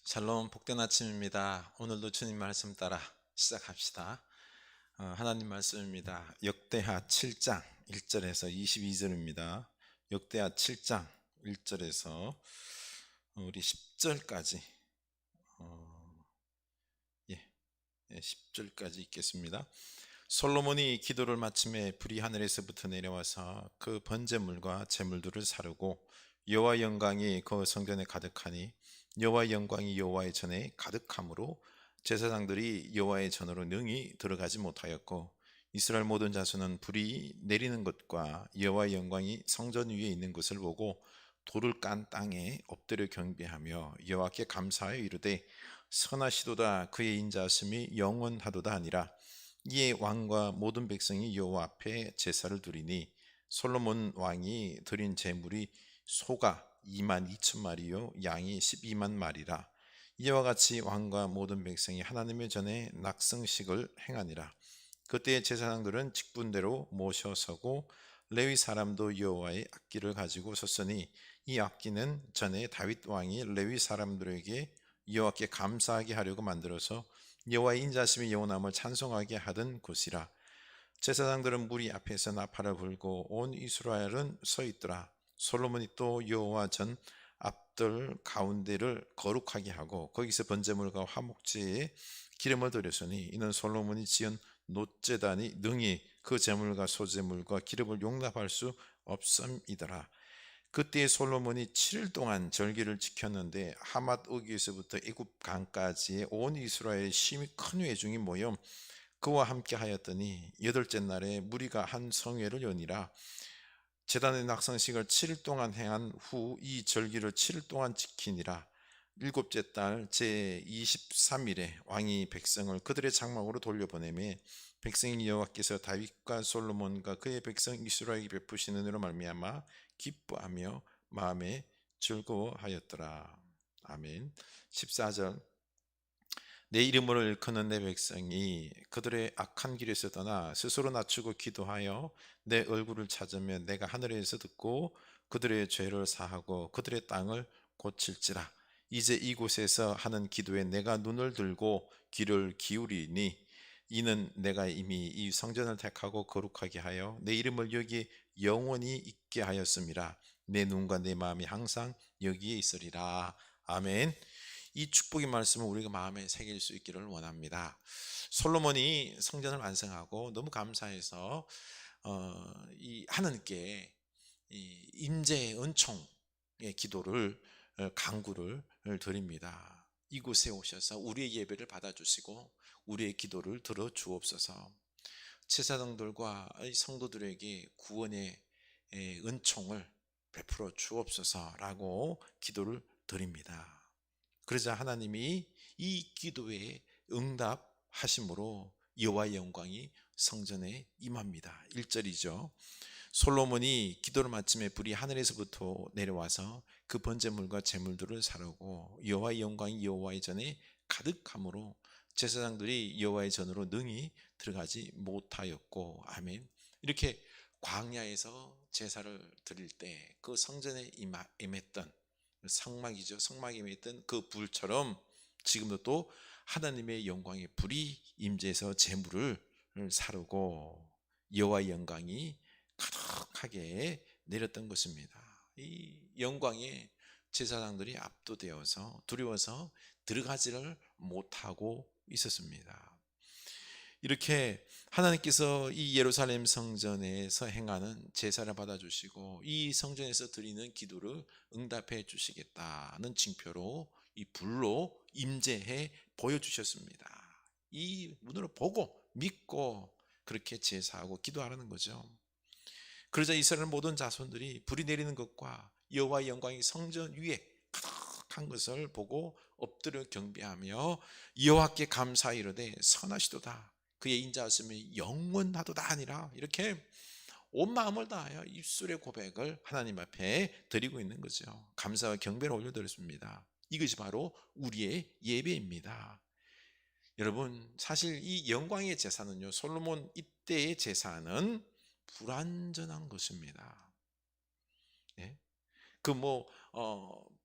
샬롬, 복된 아침입니다. 오늘도 주님 말씀 따라 시작합시다. 하나님 말씀입니다. 역대하 7장 1절에서 22절입니다. 역대하 7장 1절에서 우리 10절까지 10절까지 읽겠습니다. 솔로몬이 기도를 마침에 불이 하늘에서부터 내려와서 그 번제물과 제물들을 사르고 여호와 영광이 그 성전에 가득하니 여호와의 영광이 여호와의 전에 가득함으로 제사장들이 여호와의 전으로 능히 들어가지 못하였고 이스라엘 모든 자손은 불이 내리는 것과 여호와의 영광이 성전 위에 있는 것을 보고 돌을 깐 땅에 엎드려 경배하며 여호와께 감사하여 이르되 선하시도다 그의 인자하심이 영원하도다 하니라. 이에 왕과 모든 백성이 여호와 앞에 제사를 드리니 솔로몬 왕이 드린 제물이 소가 2만 2천 마리요 양이 12만 마리라. 이와 같이 왕과 모든 백성이 하나님의 전에 낙성식을 행하니라. 그때 제사장들은 직분대로 모셔서고 레위 사람도 여호와의 악기를 가지고 섰으니 이 악기는 전에 다윗 왕이 레위 사람들에게 여호와께 감사하게 하려고 만들어서 여호와의 인자심이 영원함을 찬송하게 하던 곳이라. 제사장들은 무리 앞에서 나팔을 불고 온 이스라엘은 서 있더라. 솔로몬이 또 여호와 전 앞들 가운데를 거룩하게 하고 거기서 번제물과 화목제에 기름을 드렸으니 이는 솔로몬이 지은 놋제단이 능히 그 제물과 소제물과 기름을 용납할 수 없음이더라. 그때 솔로몬이 7일 동안 절기를 지켰는데 하맛 어귀에서부터 애굽 강까지의 온 이스라엘의 심히 큰 회중이 모여 그와 함께 하였더니 여덟째 날에 무리가 한 성회를 여니라. 제단의 낙성식을 7일 동안 행한 후 이 절기를 7일 동안 지키니라. 일곱째 달 제23일에 왕이 백성을 그들의 장막으로 돌려보내매 백성이 여호와께서 다윗과 솔로몬과 그의 백성 이스라엘에게 베푸신 은혜로 말미암아 기뻐하며 마음에 즐거워하였더라. 아멘. 14절 내 이름으로 일컫는 내 백성이 그들의 악한 길에서 떠나 스스로 낮추고 기도하여 내 얼굴을 찾으며 내가 하늘에서 듣고 그들의 죄를 사하고 그들의 땅을 고칠지라. 이제 이곳에서 하는 기도에 내가 눈을 들고 귀를 기울이니 이는 내가 이미 이 성전을 택하고 거룩하게 하여 내 이름을 여기 영원히 있게 하였음이라. 내 눈과 내 마음이 항상 여기에 있으리라. 아멘. 이 축복의 말씀을 우리가 마음에 새길 수 있기를 원합니다. 솔로몬이 성전을 완성하고 너무 감사해서 이 하나님께 이 임재의 은총의 기도를 간구를 드립니다. 이곳에 오셔서 우리의 예배를 받아주시고 우리의 기도를 들어 주옵소서. 제사장들과 성도들에게 구원의 은총을 베풀어 주옵소서라고 기도를 드립니다. 그러자 하나님이 이 기도에 응답하심으로 여호와의 영광이 성전에 임합니다. 1절이죠. 솔로몬이 기도를 마침에 불이 하늘에서부터 내려와서 그 번제물과 제물들을 사르고 여호와의 영광이 여호와의 전에 가득함으로 제사장들이 여호와의 전으로 능히 들어가지 못하였고. 아멘. 이렇게 광야에서 제사를 드릴 때 그 성전에 임했던 성막이죠. 성막에 임했던 그 불처럼 지금도 또 하나님의 영광의 불이 임재해서 제물을 사르고 여호와의 영광이 가득하게 내렸던 것입니다. 이 영광에 제사장들이 압도되어서 두려워서 들어가지를 못하고 있었습니다. 이렇게 하나님께서 이 예루살렘 성전에서 행하는 제사를 받아주시고 이 성전에서 드리는 기도를 응답해 주시겠다는 징표로 이 불로 임재해 보여주셨습니다. 이 눈으로 보고 믿고 그렇게 제사하고 기도하라는 거죠. 그러자 이스라엘 모든 자손들이 불이 내리는 것과 여호와의 영광이 성전 위에 가득한 것을 보고 엎드려 경배하며 여호와께 감사이르되 선하시도다 그의 인자하심이 영원하도다 아니라. 이렇게 온 마음을 다하여 입술의 고백을 하나님 앞에 드리고 있는 거죠. 감사와 경배를 올려드렸습니다. 이것이 바로 우리의 예배입니다. 여러분, 사실 이 영광의 제사는요, 솔로몬 이때의 제사는 불완전한 것입니다. 예?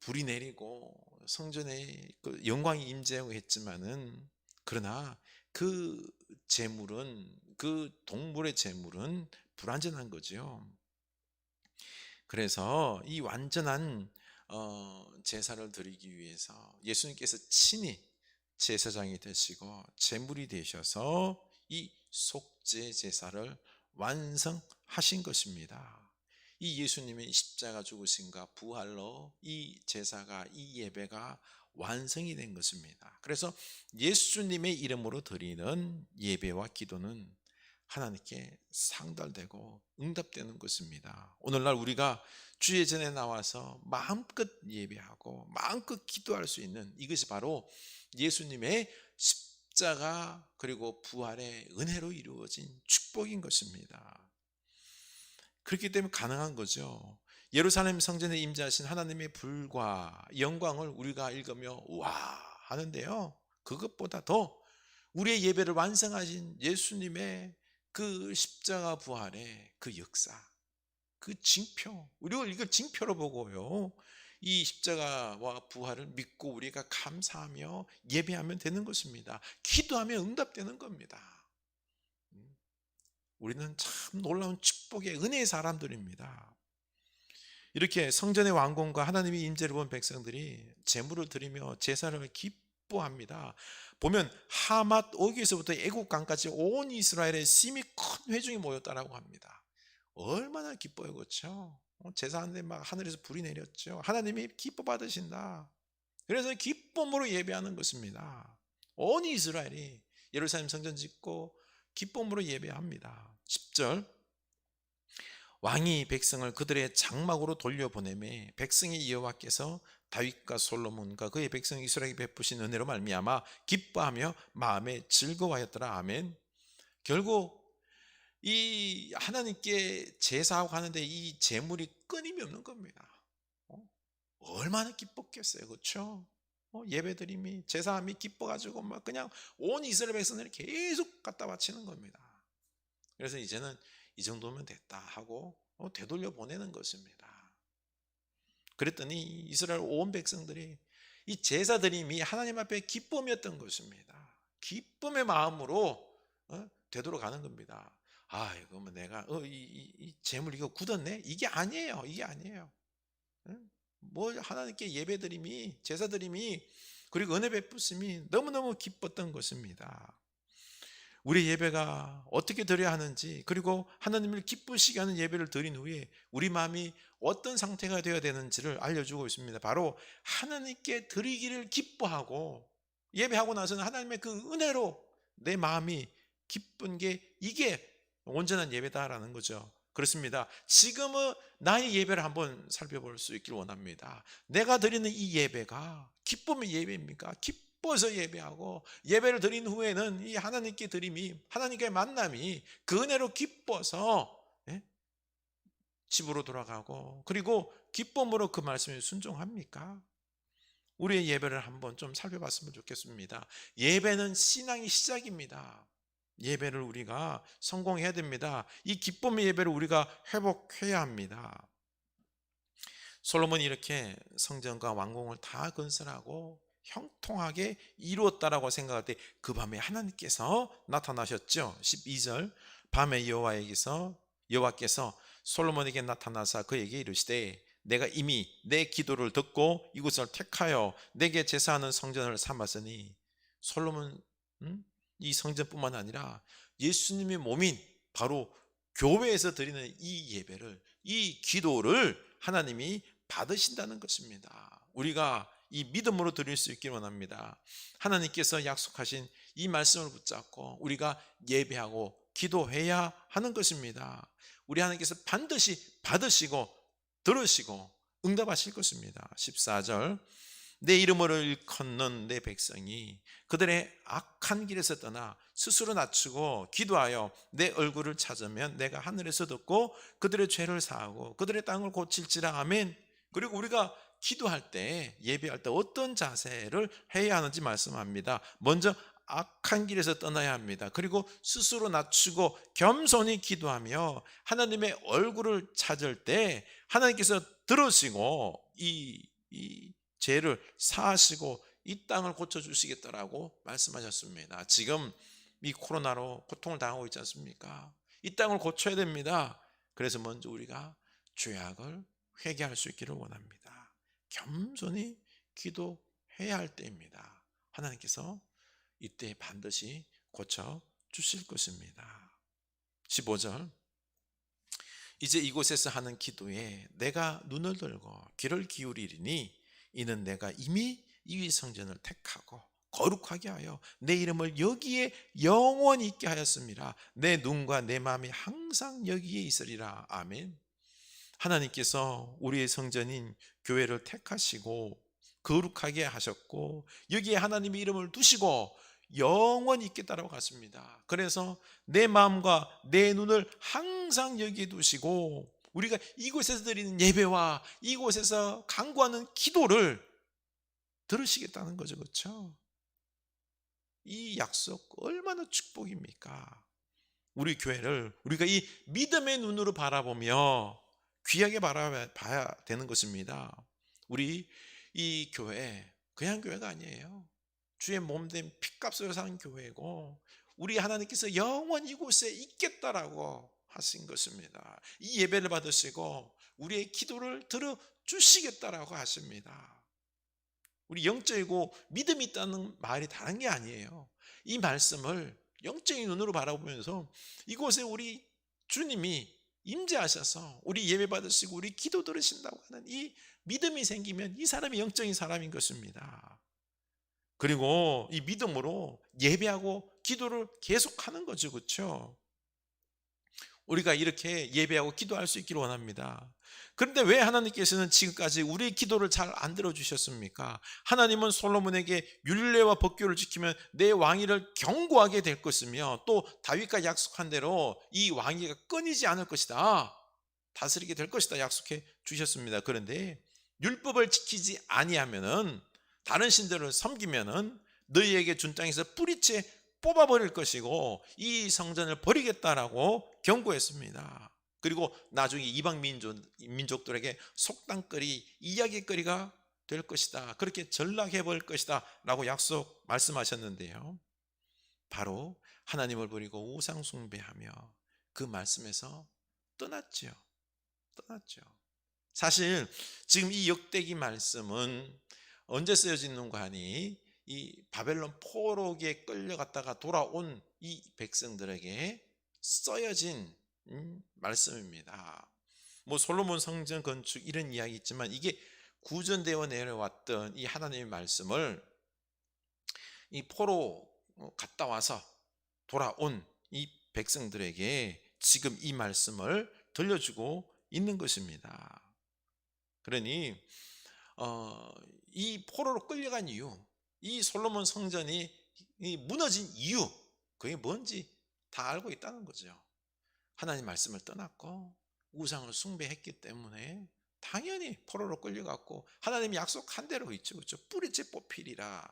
불이 내리고 성전에 그 영광이 임재하고 했지만은, 그러나 그 제물은, 그 동물의 제물은 불완전한 거죠. 그래서 이 완전한 제사를 드리기 위해서 예수님께서 친히 제사장이 되시고 제물이 되셔서 이 속죄 제사를 완성하신 것입니다. 이 예수님의 십자가 죽으심과 부활로 이 제사가, 이 예배가 완성이 된 것입니다. 그래서 예수님의 이름으로 드리는 예배와 기도는 하나님께 상달되고 응답되는 것입니다. 오늘날 우리가 주의 전에 나와서 마음껏 예배하고 마음껏 기도할 수 있는, 이것이 바로 예수님의 십자가 그리고 부활의 은혜로 이루어진 축복인 것입니다. 그렇기 때문에 가능한 거죠. 예루살렘 성전에 임재하신 하나님의 불과 영광을 우리가 읽으며 와 하는데요, 그것보다 더 우리의 예배를 완성하신 예수님의 그 십자가 부활의 그 역사, 그 징표, 우리가 이걸 징표로 보고요, 이 십자가와 부활을 믿고 우리가 감사하며 예배하면 되는 것입니다. 기도하면 응답되는 겁니다. 우리는 참 놀라운 축복의 은혜의 사람들입니다. 이렇게 성전의 왕궁과 하나님의 임재를 본 백성들이 제물을 드리며 제사를 기뻐합니다. 보면 하맛 오기에서부터 애국강까지 온 이스라엘의 심히 큰 회중이 모였다라고 합니다. 얼마나 기뻐요, 그렇죠? 제사하는데 막 하늘에서 불이 내렸죠. 하나님이 기뻐 받으신다. 그래서 기쁨으로 예배하는 것입니다. 온 이스라엘이 예루살렘 성전 짓고 기쁨으로 예배합니다. 10절, 왕이 백성을 그들의 장막으로 돌려보내매 백성의 여호와께서 다윗과 솔로몬과 그의 백성 이스라엘에게 베푸신 은혜로 말미암아 기뻐하며 마음에 즐거워하였더라. 아멘. 결국 이 하나님께 제사하고 하는데 이 제물이 끊임이 없는 겁니다. 얼마나 기뻤겠어요, 그렇죠? 예배드림이, 제사함이 기뻐가지고 막 그냥 온 이스라엘 백성들이 계속 갖다 바치는 겁니다. 그래서 이제는 이 정도면 됐다 하고 되돌려 보내는 것입니다. 그랬더니 이스라엘 온 백성들이 이 제사드림이 하나님 앞에 기쁨이었던 것입니다. 기쁨의 마음으로 되돌아가는 겁니다. 아, 이거 뭐 내가 이 재물 이거 굳었네? 이게 아니에요. 이게 아니에요. 뭐 하나님께 예배드림이, 제사드림이, 그리고 은혜 베푸심이 너무너무 기뻤던 것입니다. 우리 예배가 어떻게 드려야 하는지, 그리고 하나님을 기쁘시게 하는 예배를 드린 후에 우리 마음이 어떤 상태가 되어야 되는지를 알려주고 있습니다. 바로 하나님께 드리기를 기뻐하고 예배하고 나서는 하나님의 그 은혜로 내 마음이 기쁜 게, 이게 온전한 예배다라는 거죠. 그렇습니다. 지금은 나의 예배를 한번 살펴볼 수 있길 원합니다. 내가 드리는 이 예배가 기쁨의 예배입니까? 기뻐서 예배하고 예배를 드린 후에는 이 하나님께 드림이, 하나님과의 만남이 그 은혜로 기뻐서 집으로 돌아가고, 그리고 기쁨으로 그 말씀에 순종합니까? 우리의 예배를 한번 좀 살펴봤으면 좋겠습니다. 예배는 신앙의 시작입니다. 예배를 우리가 성공해야 됩니다. 이 기쁨의 예배를 우리가 회복해야 합니다. 솔로몬이 이렇게 성전과 왕궁을 다 건설하고 형통하게 이루었다라고 생각할 때 그 밤에 하나님께서 나타나셨죠. 12절, 밤에 여호와께서 솔로몬에게 나타나사 그에게 이르시되 내가 이미 내 기도를 듣고 이곳을 택하여 내게 제사하는 성전을 삼았으니, 솔로몬 이 성전뿐만 아니라 예수님의 몸인 바로 교회에서 드리는 이 예배를, 이 기도를 하나님이 받으신다는 것입니다. 우리가 이 믿음으로 드릴 수 있기를 원합니다. 하나님께서 약속하신 이 말씀을 붙잡고 우리가 예배하고 기도해야 하는 것입니다. 우리 하나님께서 반드시 받으시고 들으시고 응답하실 것입니다. 14절, 내 이름으로 일컫는 내 백성이 그들의 악한 길에서 떠나 스스로 낮추고 기도하여 내 얼굴을 찾으면 내가 하늘에서 듣고 그들의 죄를 사하고 그들의 땅을 고칠지라. 아멘. 그리고 우리가 기도할 때, 예배할 때 어떤 자세를 해야 하는지 말씀합니다. 먼저 악한 길에서 떠나야 합니다. 그리고 스스로 낮추고 겸손히 기도하며 하나님의 얼굴을 찾을 때 하나님께서 들으시고 이 죄를 사하시고 이 땅을 고쳐주시겠다라고 말씀하셨습니다. 지금 이 코로나로 고통을 당하고 있지 않습니까? 이 땅을 고쳐야 됩니다. 그래서 먼저 우리가 죄악을 회개할 수 있기를 원합니다. 겸손히 기도해야 할 때입니다. 하나님께서 이때 반드시 고쳐 주실 것입니다. 15절, 이제 이곳에서 하는 기도에 내가 눈을 들고 귀를 기울이리니 이는 내가 이미 이 성전을 택하고 거룩하게 하여 내 이름을 여기에 영원히 있게 하였습니다. 내 눈과 내 마음이 항상 여기에 있으리라. 아멘. 하나님께서 우리의 성전인 교회를 택하시고 거룩하게 하셨고 여기에 하나님의 이름을 두시고 영원히 있겠다라고 갔습니다. 그래서 내 마음과 내 눈을 항상 여기에 두시고 우리가 이곳에서 드리는 예배와 이곳에서 간구하는 기도를 들으시겠다는 거죠. 그렇죠? 이 약속 얼마나 축복입니까? 우리 교회를 우리가 이 믿음의 눈으로 바라보며 귀하게 바라봐야 되는 것입니다. 우리 이 교회 그냥 교회가 아니에요. 주의 몸된 피값으로 산 교회고 우리 하나님께서 영원히 이곳에 있겠다라고 하신 것입니다. 이 예배를 받으시고 우리의 기도를 들어주시겠다라고 하십니다. 우리 영적이고 믿음이 있다는 말이 다른 게 아니에요. 이 말씀을 영적인 눈으로 바라보면서 이곳에 우리 주님이 임재하셔서 우리 예배 받으시고 우리 기도 들으신다고 하는 이 믿음이 생기면 이 사람이 영적인 사람인 것입니다. 그리고 이 믿음으로 예배하고 기도를 계속하는 거죠. 그렇죠? 우리가 이렇게 예배하고 기도할 수 있기를 원합니다. 그런데 왜 하나님께서는 지금까지 우리의 기도를 잘 안 들어주셨습니까? 하나님은 솔로몬에게 율례와 법규를 지키면 내 왕위를 견고하게 될 것이며 또 다윗과 약속한 대로 이 왕위가 끊이지 않을 것이다, 다스리게 될 것이다 약속해 주셨습니다. 그런데 율법을 지키지 아니하면은 다른 신들을 섬기면은 너희에게 준 땅에서 뿌리째 뽑아버릴 것이고 이 성전을 버리겠다라고 경고했습니다. 그리고 나중에 이방 민족들에게 속담거리, 이야기거리가 될 것이다, 그렇게 전락해버릴 것이다 라고 약속 말씀하셨는데요, 바로 하나님을 버리고 우상 숭배하며 그 말씀에서 떠났죠. 사실 지금 이 역대기 말씀은 언제 쓰여지는가 하니 이 바벨론 포로기에 끌려갔다가 돌아온 이 백성들에게 써여진 말씀입니다. 뭐 솔로몬 성전 건축 이런 이야기 있지만 이게 구전되어 내려왔던 이 하나님의 말씀을 이 포로 갔다 와서 돌아온 이 백성들에게 지금 이 말씀을 들려주고 있는 것입니다. 그러니 이 포로로 끌려간 이유, 이 솔로몬 성전이 무너진 이유, 그게 뭔지 다 알고 있다는 거죠. 하나님 말씀을 떠났고 우상을 숭배했기 때문에 당연히 포로로 끌려갔고 하나님이 약속한 대로 있죠. 그렇죠? 뿌리째 뽑히리라.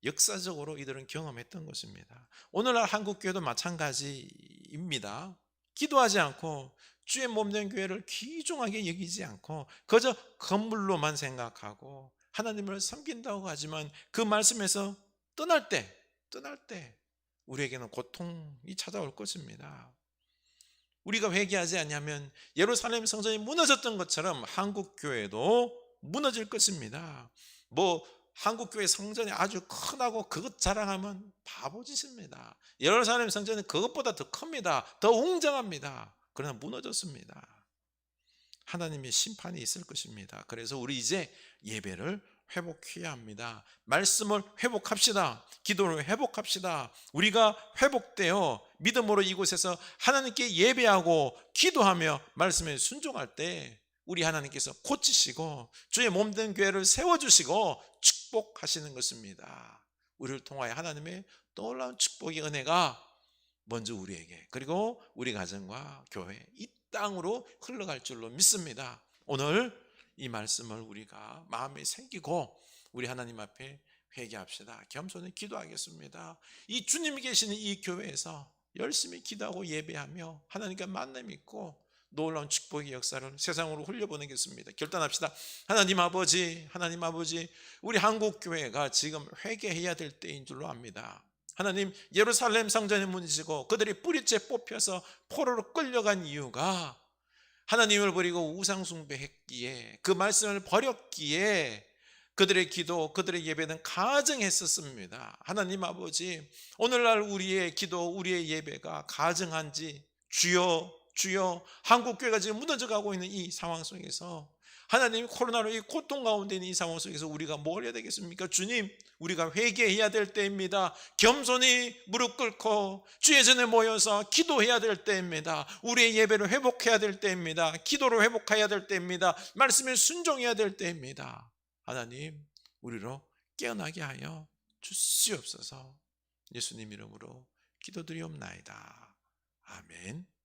역사적으로 이들은 경험했던 것입니다. 오늘날 한국교회도 마찬가지입니다. 기도하지 않고 주의 몸된 교회를 귀중하게 여기지 않고 그저 건물로만 생각하고 하나님을 섬긴다고 하지만 그 말씀에서 떠날 때 우리에게는 고통이 찾아올 것입니다. 우리가 회개하지 않으면 예루살렘 성전이 무너졌던 것처럼 한국 교회도 무너질 것입니다. 뭐 한국 교회 성전이 아주 크다고 그것 자랑하면 바보짓입니다. 예루살렘 성전은 그것보다 더 큽니다. 더 웅장합니다. 그러나 무너졌습니다. 하나님의 심판이 있을 것입니다. 그래서 우리 이제 예배를 회복해야 합니다. 말씀을 회복합시다. 기도를 회복합시다. 우리가 회복되어 믿음으로 이곳에서 하나님께 예배하고 기도하며 말씀에 순종할 때 우리 하나님께서 고치시고 주의 몸된 교회를 세워주시고 축복하시는 것입니다. 우리를 통하여 하나님의 놀라운 축복의 은혜가 먼저 우리에게 그리고 우리 가정과 교회 이 땅으로 흘러갈 줄로 믿습니다. 오늘 이 말씀을 우리가 마음에 새기고 우리 하나님 앞에 회개합시다. 겸손히 기도하겠습니다. 이 주님이 계시는 이 교회에서 열심히 기도하고 예배하며 하나님과 만남 있고 놀라운 축복의 역사를 세상으로 흘려보내겠습니다. 결단합시다. 하나님 아버지, 하나님 아버지, 우리 한국교회가 지금 회개해야 될 때인 줄로 압니다. 하나님, 예루살렘 성전이 무너지고 그들이 뿌리째 뽑혀서 포로로 끌려간 이유가 하나님을 버리고 우상숭배했기에, 그 말씀을 버렸기에 그들의 기도, 그들의 예배는 가증했었습니다. 하나님 아버지, 오늘날 우리의 기도, 우리의 예배가 가증한지, 주여 주여, 한국교회가 지금 무너져 가고 있는 이 상황 속에서, 하나님, 코로나로 이 고통 가운데 있는 이 상황 속에서 우리가 뭘 해야 되겠습니까? 주님, 우리가 회개해야 될 때입니다. 겸손히 무릎 꿇고 주의 전에 모여서 기도해야 될 때입니다. 우리의 예배를 회복해야 될 때입니다. 기도로 회복해야 될 때입니다. 말씀에 순종해야 될 때입니다. 하나님, 우리로 깨어나게 하여 주시옵소서. 예수님 이름으로 기도드리옵나이다. 아멘.